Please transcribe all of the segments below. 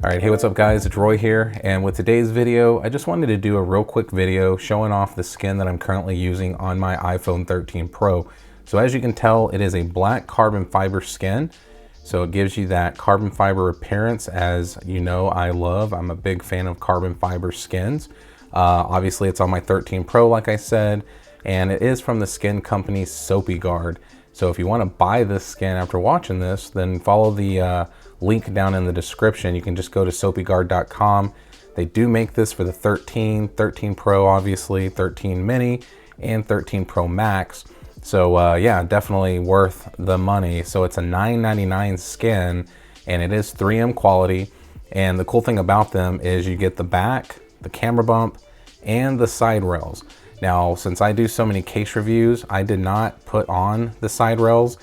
All right, hey, what's up guys? It's Roy here, and with today's video, I just wanted to do a real quick video showing off the skin that I'm currently using on my iPhone 13 Pro. So as you can tell, it is a black carbon fiber skin. So it gives you that carbon fiber appearance, as you know I love. I'm a big fan of carbon fiber skins. Obviously it's on my 13 Pro, like I said, and it is from the skin company SopiGuard. So if you want to buy this skin after watching this, then follow the link down in the description. You can just go to SopiGuard.com. They do make this for the 13 Pro, obviously, 13 Mini, and 13 Pro Max. So yeah, definitely worth the money. So it's a $9.99 skin, and it is 3M quality. And the cool thing about them is you get the back, the camera bump, and the side rails. Now, since I do so many case reviews, I did not put on the side rails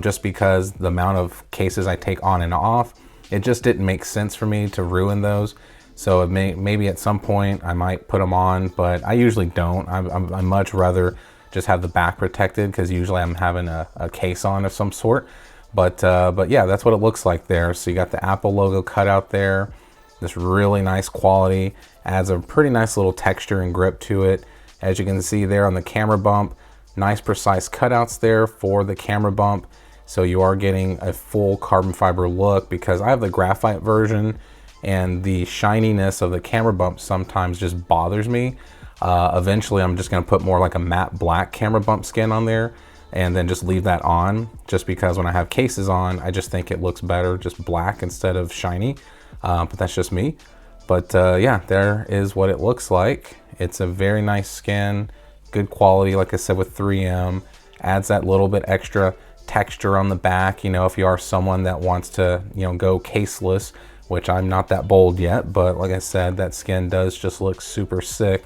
just because the amount of cases I take on and off, it just didn't make sense for me to ruin those. So it maybe at some point I might put them on, but I usually don't. I much rather just have the back protected, because usually I'm having a case on of some sort. But yeah, that's what it looks like there. So you got the Apple logo cut out there. This really nice quality, adds a pretty nice little texture and grip to it. As you can see there on the camera bump, nice precise cutouts there for the camera bump. So you are getting a full carbon fiber look, because I have the graphite version and the shininess of the camera bump sometimes just bothers me. Eventually I'm just gonna put more like a matte black camera bump skin on there and then just leave that on, just because when I have cases on, I just think it looks better just black instead of shiny. But that's just me. But yeah, there is what it looks like. It's a very nice skin, good quality, like I said, with 3M. Adds that little bit extra texture on the back, you know, if you are someone that wants to, you know, go caseless, which I'm not that bold yet, but like I said, that skin does just look super sick,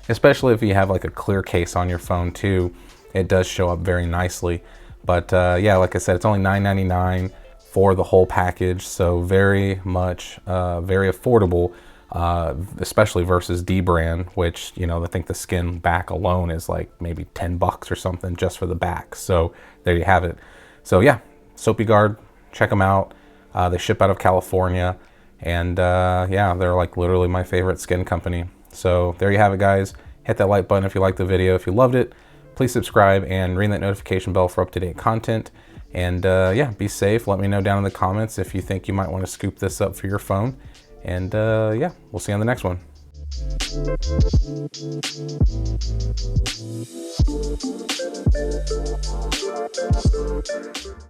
especially if you have like a clear case on your phone too. It does show up very nicely. But yeah, like I said, it's only $9.99 for the whole package, so very much very affordable, especially versus D brand, which, you know, I think the skin back alone is like maybe 10 bucks or something just for the back. So there you have it. So yeah, SopiGuard, check them out. They ship out of California, and yeah, they're like literally my favorite skin company. So there you have it, guys. Hit that like button if you liked the video. If you loved it, please subscribe and ring that notification bell for up-to-date content. And yeah, be safe. Let me know down in the comments if you think you might want to scoop this up for your phone. And yeah, we'll see you on the next one.